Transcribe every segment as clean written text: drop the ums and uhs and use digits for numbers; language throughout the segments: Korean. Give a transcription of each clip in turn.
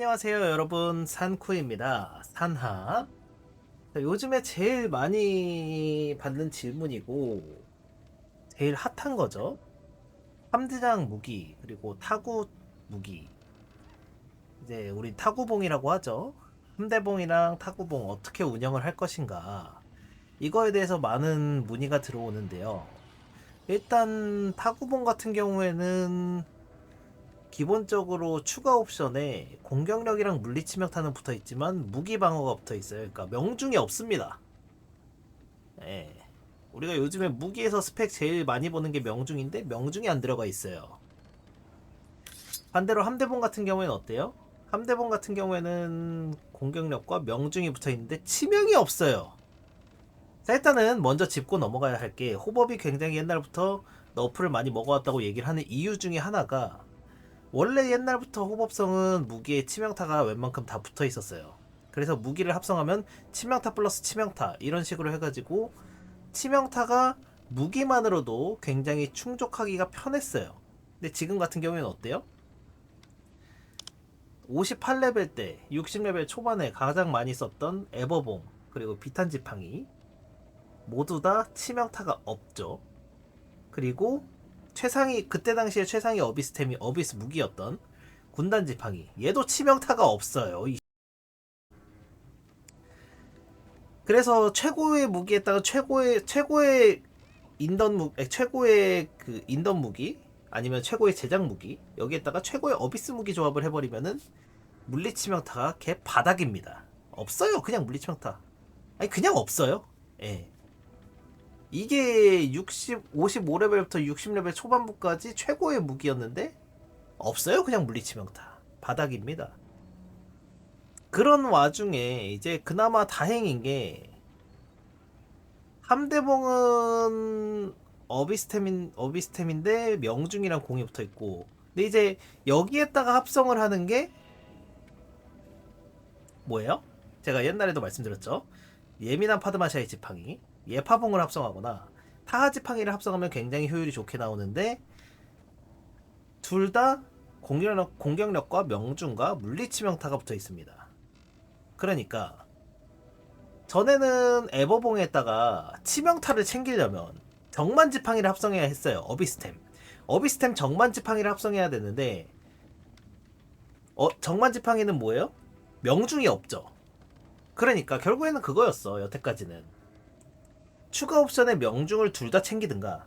안녕하세요 여러분, 산쿠입니다. 산하. 요즘에 제일 많이 받는 질문이고 제일 핫한 거죠. 함대장 무기 그리고 타구 무기, 이제 우리 타구봉이라고 하죠. 함대봉이랑 타구봉 어떻게 운영을 할 것인가, 이거에 대해서 많은 문의가 들어오는데요. 일단 타구봉 같은 경우에는 기본적으로 추가 옵션에 공격력이랑 물리치명타는 붙어있지만 무기 방어가 붙어있어요. 그러니까 명중이 없습니다. 예. 우리가 요즘에 무기에서 스펙 제일 많이 보는 게 명중인데 명중이 안 들어가 있어요. 반대로 함대봉 같은 경우에는 어때요? 함대봉 같은 경우에는 공격력과 명중이 붙어있는데 치명이 없어요. 자, 일단은 먼저 짚고 넘어가야 할 게, 호법이 굉장히 옛날부터 너프를 많이 먹어왔다고 얘기를 하는 이유 중에 하나가, 원래 옛날부터 호법성은 무기에 치명타가 웬만큼 다 붙어 있었어요. 그래서 무기를 합성하면 치명타 플러스 치명타 이런 식으로 해가지고 치명타가 무기만으로도 굉장히 충족하기가 편했어요. 근데 지금 같은 경우에는 어때요? 58레벨 때 60레벨 초반에 가장 많이 썼던 에버봉 그리고 비탄 지팡이 모두 다 치명타가 없죠. 그리고 최상위, 그때 당시에 최상위 어비스템이 어비스 무기였던 군단 지팡이, 얘도 치명타가 없어요. 그래서 최고의 무기에다가 최고의 최고의 그 인던 무기, 아니면 최고의 제작 무기, 여기에다가 최고의 어비스 무기 조합을 해버리면은 물리 치명타가 개 바닥입니다. 없어요. 그냥 물리 치명타. 아니 그냥 없어요. 예. 이게 55레벨부터 60레벨 초반부까지 최고의 무기였는데 없어요. 그냥 물리치명타. 바닥입니다. 그런 와중에 이제 그나마 다행인 게, 함대봉은 어비스템인데 명중이랑 공이 붙어 있고, 근데 이제 여기에다가 합성을 하는 게 뭐예요? 제가 옛날에도 말씀드렸죠. 예민한 파드마샤의 지팡이, 예파봉을 합성하거나 타하 지팡이를 합성하면 굉장히 효율이 좋게 나오는데, 둘 다 공격력과 명중과 물리치명타가 붙어 있습니다. 그러니까 전에는 에버봉에다가 치명타를 챙기려면 정만 지팡이를 합성해야 했어요. 어비스템 정만 지팡이를 합성해야 되는데, 정만 지팡이는 뭐예요? 명중이 없죠. 그러니까 결국에는 그거였어. 여태까지는 추가 옵션에 명중을 둘 다 챙기든가,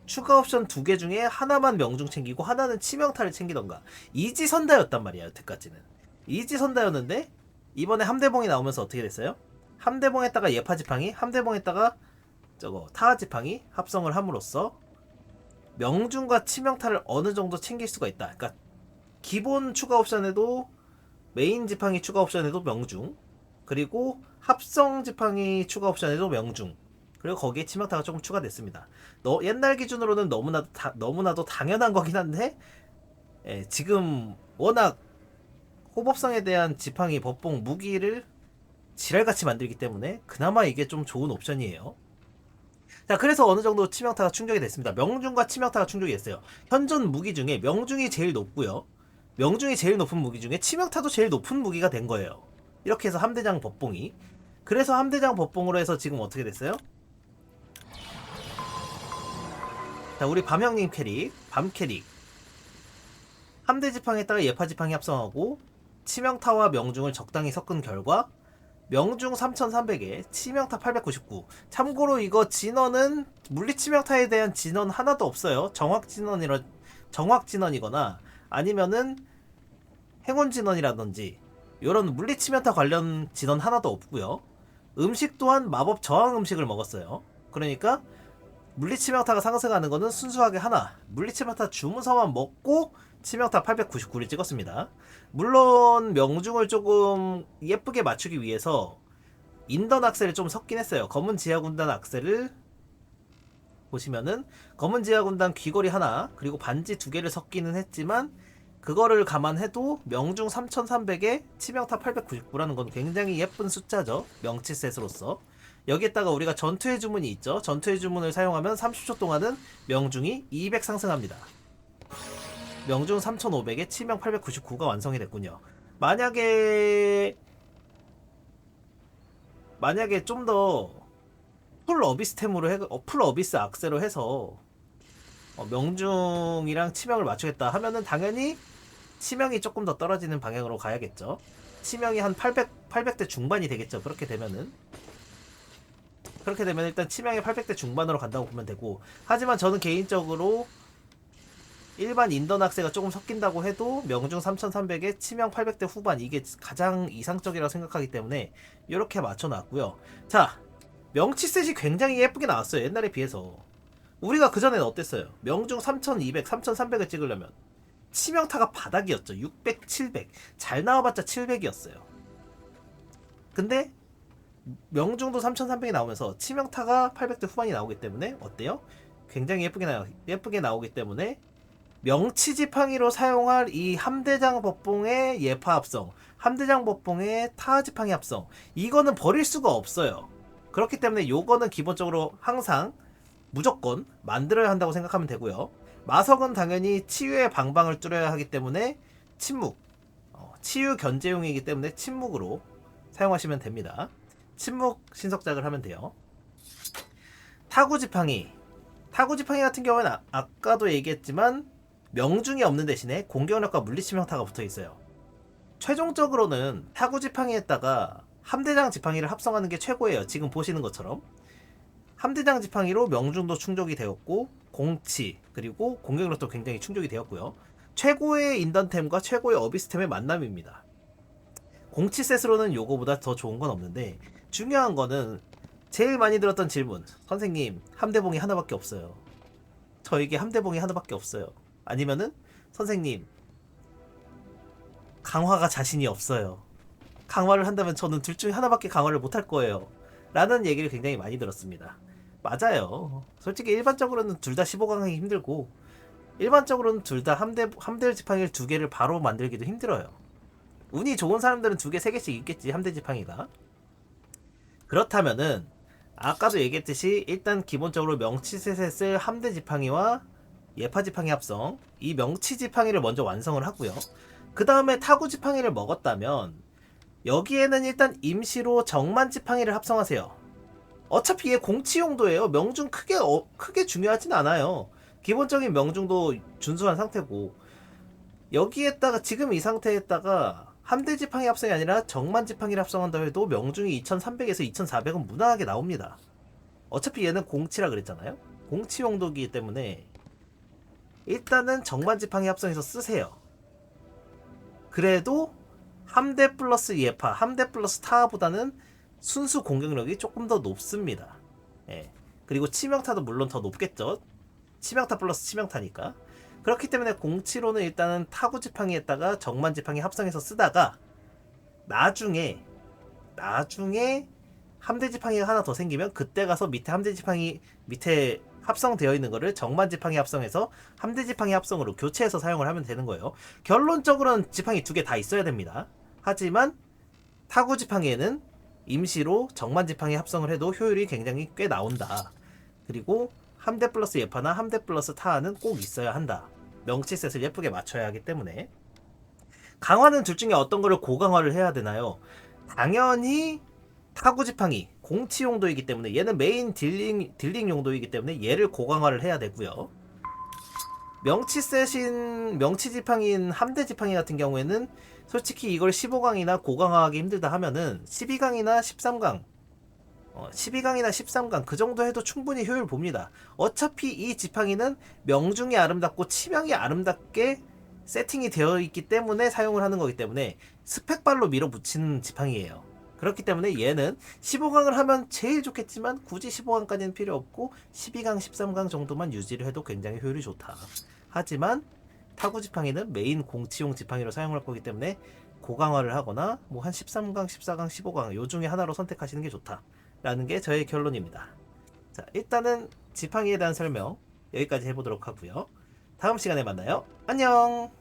추가 옵션 두 개 중에 하나만 명중 챙기고 하나는 치명타를 챙기던가, 이지선다였단 말이야. 여태까지는 이지선다였는데, 이번에 함대봉이 나오면서 어떻게 됐어요? 함대봉에다가 예파지팡이, 함대봉에다가 저거 타하지팡이 합성을 함으로써 명중과 치명타를 어느 정도 챙길 수가 있다. 그러니까 기본 추가 옵션에도, 메인 지팡이 추가 옵션에도 명중, 그리고 합성 지팡이 추가 옵션에도 명중, 그리고 거기에 치명타가 조금 추가됐습니다. 옛날 기준으로는 너무나도 당연한 거긴 한데, 지금 워낙 호법성에 대한 지팡이, 법봉, 무기를 지랄같이 만들기 때문에 그나마 이게 좀 좋은 옵션이에요. 자, 그래서 어느 정도 치명타가 충족이 됐습니다. 명중과 치명타가 충족이 됐어요. 현존 무기 중에 명중이 제일 높고요. 명중이 제일 높은 무기 중에 치명타도 제일 높은 무기가 된 거예요. 이렇게 해서 함대장 법봉이. 그래서 함대장 법봉으로 해서 지금 어떻게 됐어요? 자, 우리 밤형님 캐릭, 밤캐릭. 함대지팡에다가 예파지팡이 합성하고 치명타와 명중을 적당히 섞은 결과 명중 3300에 치명타 899. 참고로 이거 진원은 물리치명타에 대한 진원 하나도 없어요. 정확진원이거나 아니면은 행운진원이라든지 이런 물리치명타 관련 진원 하나도 없고요. 음식 또한 마법 저항 음식을 먹었어요. 그러니까 물리치명타가 상승하는 거는 순수하게 하나, 물리치명타 주문서만 먹고 치명타 899를 찍었습니다. 물론 명중을 조금 예쁘게 맞추기 위해서 인던 악셀을 좀 섞긴 했어요. 검은 지하군단 악셀을 보시면은 검은 지하군단 귀걸이 하나 그리고 반지 두 개를 섞기는 했지만, 그거를 감안해도 명중 3300에 치명타 899라는 건 굉장히 예쁜 숫자죠. 명치셋으로서. 여기에다가 우리가 전투의 주문이 있죠. 전투의 주문을 사용하면 30초 동안은 명중이 200 상승합니다. 명중 3500에 치명 899가 완성이 됐군요. 만약에 좀 더 풀 어비스템으로 풀 어비스 악세로 해서 명중이랑 치명을 맞추겠다 하면은 당연히 치명이 조금 더 떨어지는 방향으로 가야겠죠. 치명이 한 800대 중반이 되겠죠. 그렇게 되면 일단 치명이 800대 중반으로 간다고 보면 되고, 하지만 저는 개인적으로 일반 인던 악세가 조금 섞인다고 해도 명중 3300에 치명 800대 후반, 이게 가장 이상적이라고 생각하기 때문에 이렇게 맞춰놨고요. 자, 명치셋이 굉장히 예쁘게 나왔어요. 옛날에 비해서. 우리가 그전에는 어땠어요? 명중 3200, 3300을 찍으려면 치명타가 바닥이었죠. 600, 700. 잘 나와봤자 700이었어요. 근데 명중도 3300이 나오면서 치명타가 800대 후반이 나오기 때문에 어때요? 굉장히 예쁘게 나오기 때문에 명치지팡이로 사용할 이 함대장 법봉의 예파 합성, 함대장 법봉의 타지팡이 합성, 이거는 버릴 수가 없어요. 그렇기 때문에 요거는 기본적으로 항상 무조건 만들어야 한다고 생각하면 되고요. 마석은 당연히 치유의 방방을 뚫어야 하기 때문에 침묵, 치유 견제용이기 때문에 침묵으로 사용하시면 됩니다. 침묵 신석작을 하면 돼요. 타구지팡이 같은 경우는 아까도 얘기했지만 명중이 없는 대신에 공격력과 물리치명타가 붙어있어요. 최종적으로는 타구지팡이에다가 함대장 지팡이를 합성하는 게 최고예요. 지금 보시는 것처럼 함대장 지팡이로 명중도 충족이 되었고, 공치 그리고 공격력도 굉장히 충족이 되었고요. 최고의 인던템과 최고의 어비스템의 만남입니다. 공치셋으로는 요거보다 더 좋은 건 없는데, 중요한 거는 제일 많이 들었던 질문, 선생님 함대봉이 하나밖에 없어요. 저에게 함대봉이 하나밖에 없어요. 아니면은 선생님 강화가 자신이 없어요. 강화를 한다면 저는 둘 중에 하나밖에 강화를 못할 거예요. 라는 얘기를 굉장히 많이 들었습니다. 맞아요. 솔직히 일반적으로는 둘 다 15강하기 힘들고, 일반적으로는 둘 다 함대 지팡이를 두 개를 바로 만들기도 힘들어요. 운이 좋은 사람들은 두 개, 세 개씩 있겠지, 함대 지팡이가. 그렇다면은 아까도 얘기했듯이 일단 기본적으로 명치셋을 함대 지팡이와 예파 지팡이 합성, 이 명치 지팡이를 먼저 완성을 하고요. 그 다음에 타구 지팡이를 먹었다면 여기에는 일단 임시로 정만 지팡이를 합성하세요. 어차피 얘 공치 용도예요. 명중 크게 중요하진 않아요. 기본적인 명중도 준수한 상태고, 여기에다가 지금 이 상태에다가 함대 지팡이 합성이 아니라 정만 지팡이를 합성한다 해도 명중이 2300에서 2400은 무난하게 나옵니다. 어차피 얘는 공치라 그랬잖아요. 공치 용도이기 때문에 일단은 정만 지팡이 합성해서 쓰세요. 그래도 함대 플러스 예파, 함대 플러스 타보다는 순수 공격력이 조금 더 높습니다. 예. 그리고 치명타도 물론 더 높겠죠. 치명타 플러스 치명타니까. 그렇기 때문에 공치로는 일단은 타구 지팡이에다가 정만 지팡이 합성해서 쓰다가 나중에 함대 지팡이가 하나 더 생기면 그때 가서 밑에 함대 지팡이 밑에 합성되어 있는 거를 정만 지팡이 합성해서 함대 지팡이 합성으로 교체해서 사용을 하면 되는 거예요. 결론적으로는 지팡이 두 개 다 있어야 됩니다. 하지만 타구 지팡이에는 임시로 정만 지팡이 합성을 해도 효율이 굉장히 꽤 나온다. 그리고 함대 플러스 예파나 함대 플러스 타는 꼭 있어야 한다. 명치셋을 예쁘게 맞춰야 하기 때문에. 강화는 둘 중에 어떤 거를 고강화를 해야 되나요? 당연히 타구 지팡이 공치 용도이기 때문에, 얘는 메인 딜링 용도이기 때문에 얘를 고강화를 해야 되고요. 명치 지팡이인 함대 지팡이 같은 경우에는 솔직히 이걸 15강이나 고강화하기 힘들다 하면은 12강이나 13강 12강이나 13강 그 정도 해도 충분히 효율 봅니다. 어차피 이 지팡이는 명중이 아름답고 치명이 아름답게 세팅이 되어 있기 때문에 사용을 하는 거기 때문에 스펙발로 밀어붙이는 지팡이에요. 그렇기 때문에 얘는 15강을 하면 제일 좋겠지만 굳이 15강까지는 필요 없고 12강, 13강 정도만 유지를 해도 굉장히 효율이 좋다. 하지만 타구 지팡이는 메인 공치용 지팡이로 사용할 거기 때문에 고강화를 하거나 뭐 한 13강, 14강, 15강 요 중에 하나로 선택하시는 게 좋다 라는 게 저의 결론입니다. 자, 일단은 지팡이에 대한 설명 여기까지 해보도록 하고요. 다음 시간에 만나요. 안녕.